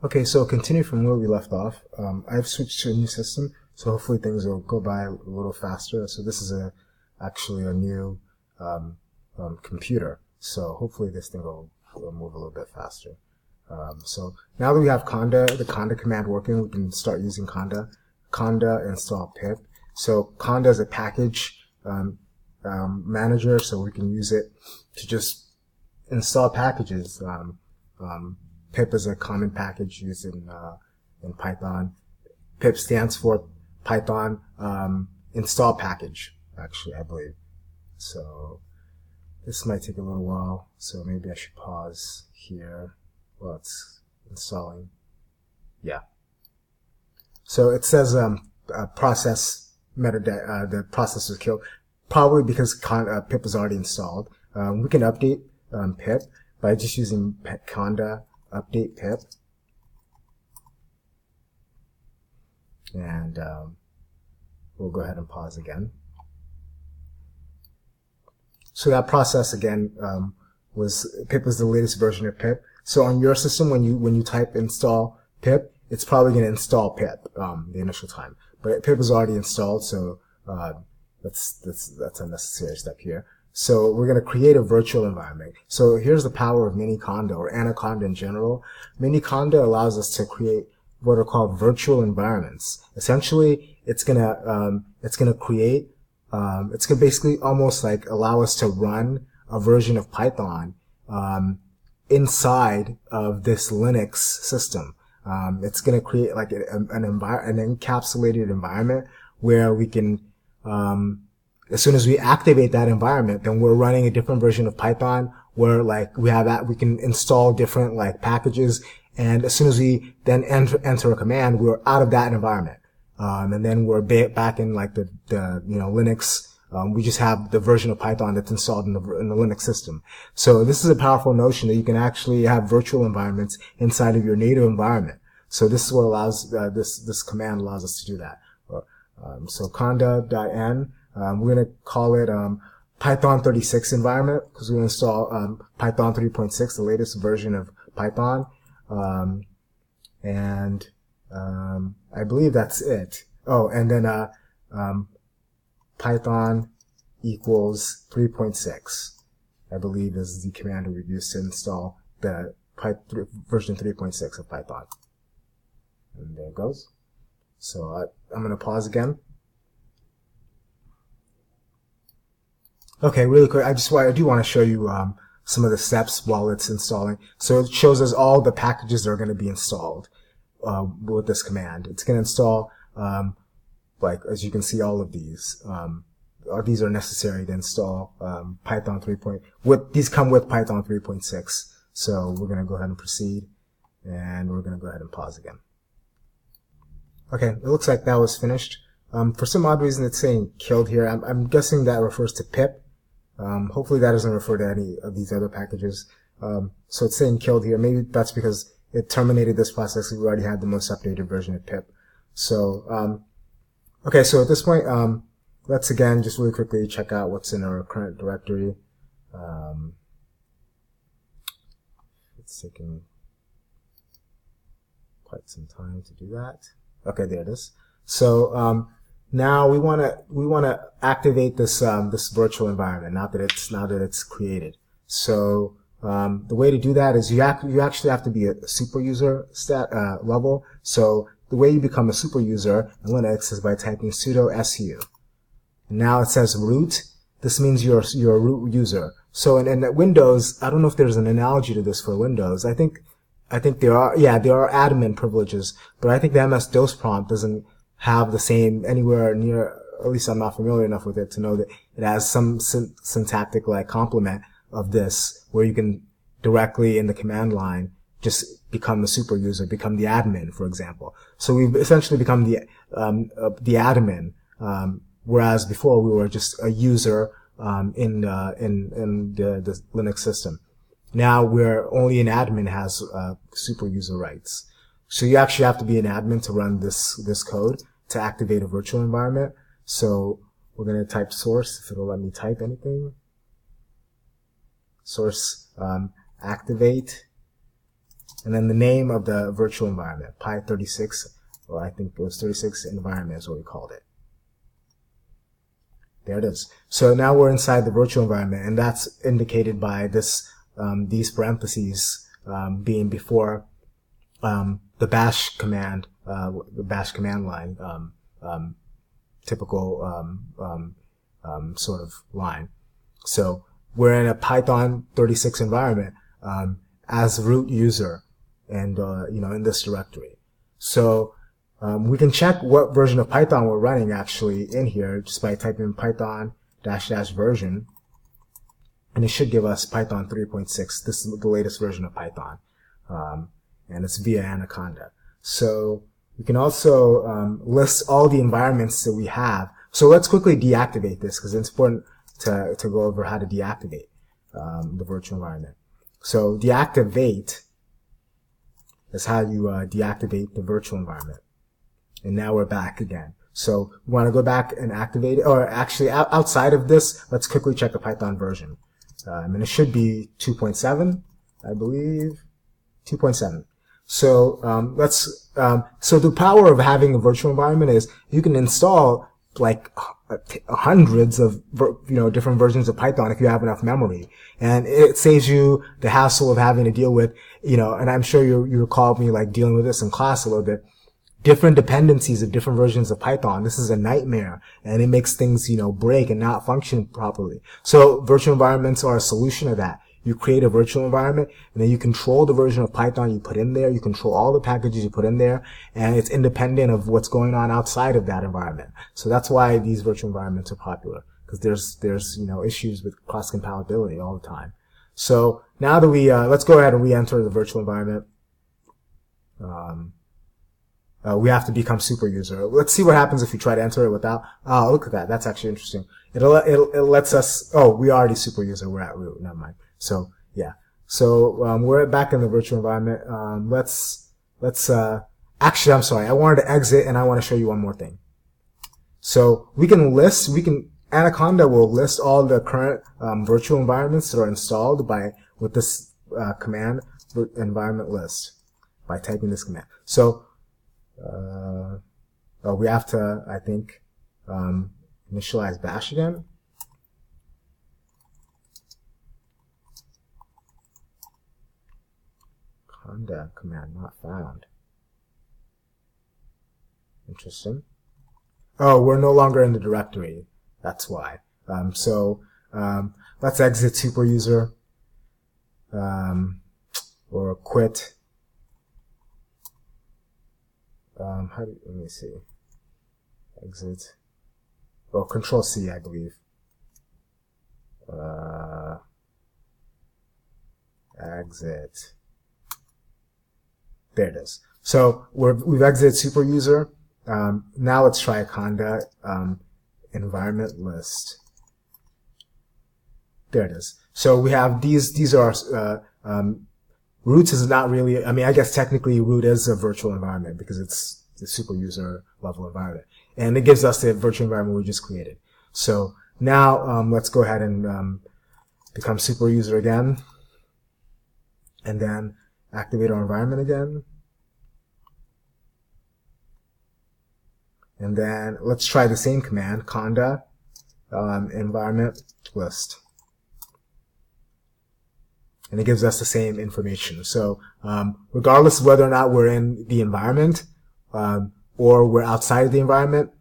Okay, so continue from where we left off. I've switched to a new system, so hopefully things will go by a little faster. So this is actually a new computer, so hopefully this thing will move a little bit faster. So now that we have conda, the conda command working, we can start using conda. Conda install pip. So conda is a package manager, so we can use it to just install packages. Pip is a common package used in Python. Pip stands for Python install package, actually, I believe. So this might take a little while, so maybe I should pause here while it's installing. Yeah. So it says process metadata, the process was killed, probably because pip is already installed. We can update pip by just using conda update pip, and we'll go ahead and pause again. So that process again pip was the latest version of pip. So on your system, when you type install pip, it's probably going to install pip the initial time, but pip is already installed, so that's a necessary step here. So we're going to create a virtual environment. So here's the power of Miniconda or Anaconda in general. Miniconda allows us to create what are called virtual environments. Essentially, it's going to basically almost like allow us to run a version of Python inside of this Linux system. It's going to create like an encapsulated environment where we can as soon as we activate that environment, then we're running a different version of Python where like we can install different like packages, and as soon as we then enter a command, we're out of that environment. And then we're back in like the Linux. We just have the version of Python that's installed in the Linux system. So this is a powerful notion that you can actually have virtual environments inside of your native environment. So this is what allows this command allows us to do that. So conda.n. We're going to call it Python 36 environment because we're going to install Python 3.6, the latest version of Python. And I believe that's it. Oh, and then Python equals 3.6, I believe, is the command we use to install the version 3.6 of Python. And there it goes. So I'm going to pause again. Okay, really quick, I do want to show you some of the steps while it's installing. So it shows us all the packages that are going to be installed with this command. It's going to install, like as you can see, all of these. These are necessary to install Python 3. These come with Python 3.6. So we're going to go ahead and proceed, and we're going to go ahead and pause again. Okay, it looks like that was finished. For some odd reason, it's saying killed here. I'm guessing that refers to pip. Hopefully that doesn't refer to any of these other packages. So it's saying killed here. Maybe that's because it terminated this process. We already had the most updated version of pip. So, okay, so at this point, let's again just really quickly check out what's in our current directory. It's taking quite some time to do that. Okay, there it is. So, now we want to activate this this virtual environment now that it's created. So the way to do that is you actually have to be a super user level. So the way you become a super user in Linux is by typing sudo su. And now it says root. This means you're a root user. So in Windows, I don't know if there's an analogy to this for Windows. I think there are admin privileges, but I think the MS-DOS prompt doesn't have the same anywhere near, at least I'm not familiar enough with it to know that it has some syntactic like complement of this where you can directly in the command line just become the super user, become the admin, for example. So we've essentially become the admin, whereas before we were just a user in the Linux system. Now only an admin has super user rights. So you actually have to be an admin to run this code to activate a virtual environment. So we're going to type source, if it'll let me type anything. Source activate and then the name of the virtual environment, Pi36, or I think it was 36 environment is what we called it. There it is. So now we're inside the virtual environment, and that's indicated by this these parentheses being before the bash command line, typical sort of line. So we're in a Python 36 environment as root user, and in this directory. So we can check what version of Python we're running actually in here just by typing in Python -- version, and it should give us Python 3.6. This is the latest version of Python, and it's via Anaconda. So we can also list all the environments that we have. So let's quickly deactivate this because it's important to go over how to deactivate the virtual environment. So deactivate is how you deactivate the virtual environment. And now we're back again. So we want to go back and activate it, or actually outside of this, let's quickly check the Python version. And it should be 2.7, I believe, 2.7. So so the power of having a virtual environment is you can install like hundreds of different versions of Python if you have enough memory, and it saves you the hassle of having to deal with and I'm sure you recall me like dealing with this in class a little bit, different dependencies of different versions of Python. This is a nightmare, and it makes things break and not function properly. So virtual environments are a solution to that. You create a virtual environment, and then you control the version of Python you put in there. You control all the packages you put in there, and it's independent of what's going on outside of that environment. So that's why these virtual environments are popular, because there's issues with cross compatibility all the time. So now that we let's go ahead and re-enter the virtual environment. We have to become super user. Let's see what happens if we try to enter it without. Oh, look at that. That's actually interesting. It lets us. Oh, we already super user. We're at root. Never mind. So yeah. So we're back in the virtual environment. Let's actually, I'm sorry. I wanted to exit, and I want to show you one more thing. So Anaconda will list all the current virtual environments that are installed with this command, environment list, by typing this command. So we have to, I think, initialize bash again. Conda command not found. Interesting. Oh, we're no longer in the directory. That's why. Let's exit super user, or quit. Let me see. Exit. Oh, Control C, I believe. Exit. There it is. So we've exited super user. Now let's try Conda environment list. There it is. So we have these are roots is not really, I guess technically root is a virtual environment because it's the super user level environment. And it gives us the virtual environment we just created. So now let's go ahead and become super user again. And then activate our environment again. And then let's try the same command, conda environment list. And it gives us the same information. So regardless of whether or not we're in the environment or we're outside of the environment,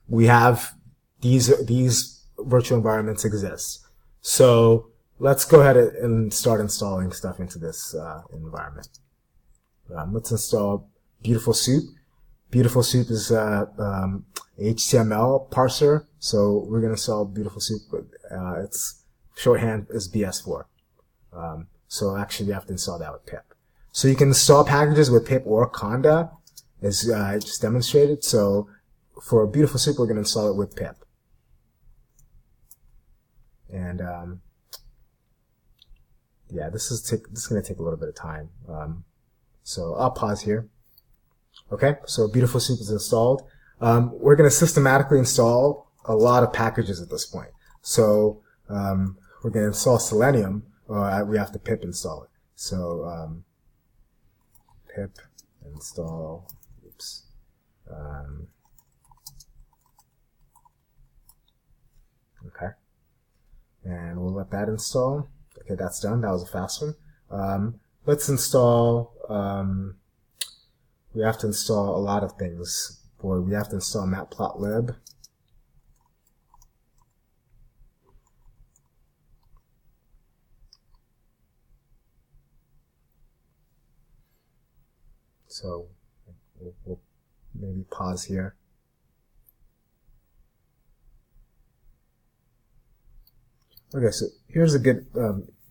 we have these virtual environments exist. So let's go ahead and start installing stuff into this environment. Let's install Beautiful Soup. Beautiful Soup is HTML parser, so we're going to install Beautiful Soup. Its shorthand is BS4. So actually, you have to install that with pip. So you can install packages with pip or conda, as I just demonstrated. So for Beautiful Soup, we're going to install it with pip. And yeah, this is going to take a little bit of time. So I'll pause here. Okay, so Beautiful Soup is installed. We're going to systematically install a lot of packages at this point. So we're going to install Selenium. We have to pip install it. So pip install, oops, okay, and we'll let that install. Okay, that's done. That was a fast one. Let's install, we have to install a lot of things. Boy, we have to install matplotlib. So we'll maybe pause here. Okay, so here's a good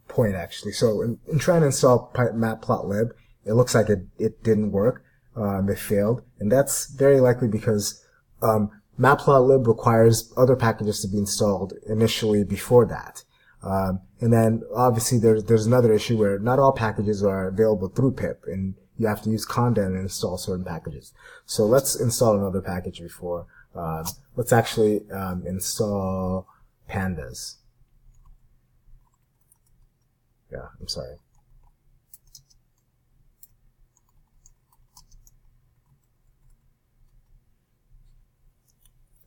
point actually. So in trying to install matplotlib, it looks like it didn't work. It failed, and that's very likely because matplotlib requires other packages to be installed initially before that. And then obviously there's another issue where not all packages are available through pip, and you have to use conda and install certain packages. So let's install another package before. Let's actually install pandas. Yeah, I'm sorry.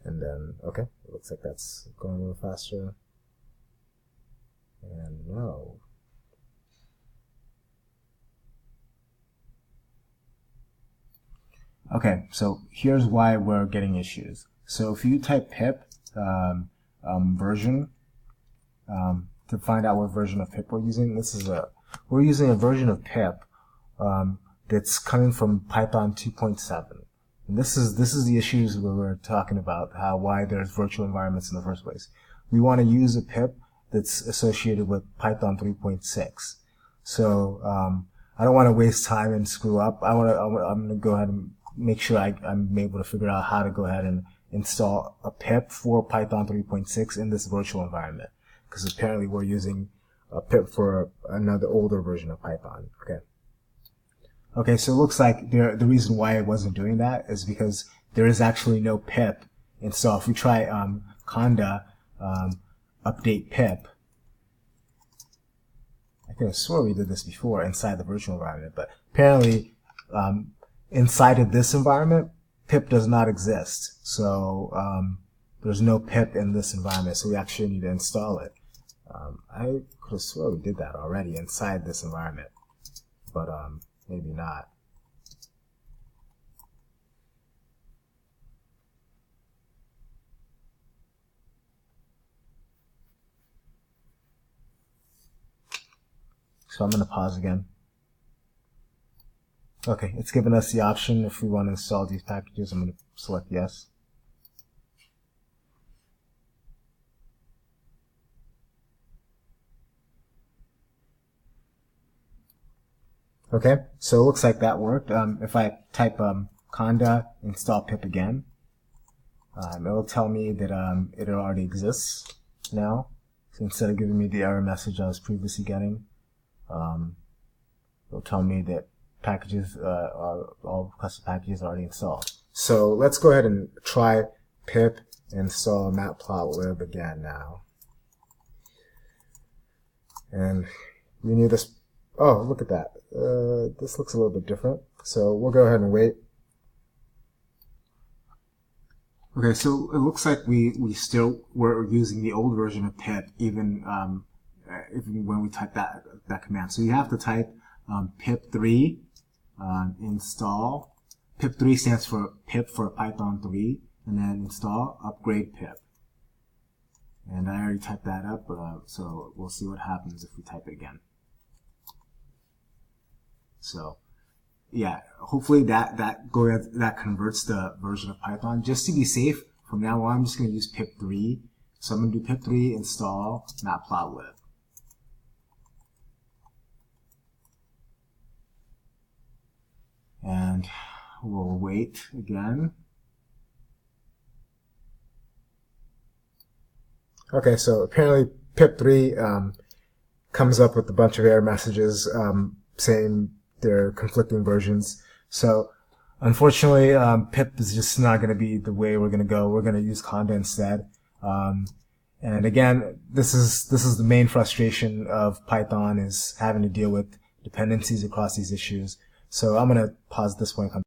And then, okay, it looks like that's going a little faster. And no. Okay, so here's why we're getting issues. So if you type pip version to find out what version of pip we're using, we're using a version of pip that's coming from Python 2.7. And this is the issues where we're talking about why there's virtual environments in the first place. We want to use a pip that's associated with Python 3.6. So I don't want to waste time and screw up. I'm going to go ahead and make sure I'm able to figure out how to go ahead and install a pip for Python 3.6 in this virtual environment, because apparently we're using a pip for another older version of Python. Okay, so it looks like the reason why it wasn't doing that is because there is actually no pip installed. If we try conda update pip, I could have swore we did this before inside the virtual environment, but apparently inside of this environment, pip does not exist. So there's no pip in this environment, so we actually need to install it. I could have swore we did that already inside this environment, but maybe not. So I'm going to pause again. Okay, it's given us the option if we want to install these packages. I'm going to select yes. Okay, so it looks like that worked. If I type conda install pip again, it'll tell me that it already exists now. So instead of giving me the error message I was previously getting, it'll tell me that packages, all requested packages are already installed. So let's go ahead and try pip install matplotlib again now. And we need this. Oh, look at that. This looks a little bit different. So we'll go ahead and wait. Okay, so it looks like we still were using the old version of pip even when we type that command. So you have to type pip3 install. Pip3 stands for pip for Python 3, and then install upgrade pip. And I already typed that up, so we'll see what happens if we type it again. So yeah, hopefully that converts the version of Python. Just to be safe, from now on I'm just going to use pip3. So I'm going to do pip3 install matplotlib. And we'll wait again. Okay, so apparently pip3 comes up with a bunch of error messages saying they're conflicting versions. So unfortunately, pip is just not going to be the way we're going to go. We're going to use conda instead. And again, this is the main frustration of Python, is having to deal with dependencies across these issues. So I'm going to pause at this point and come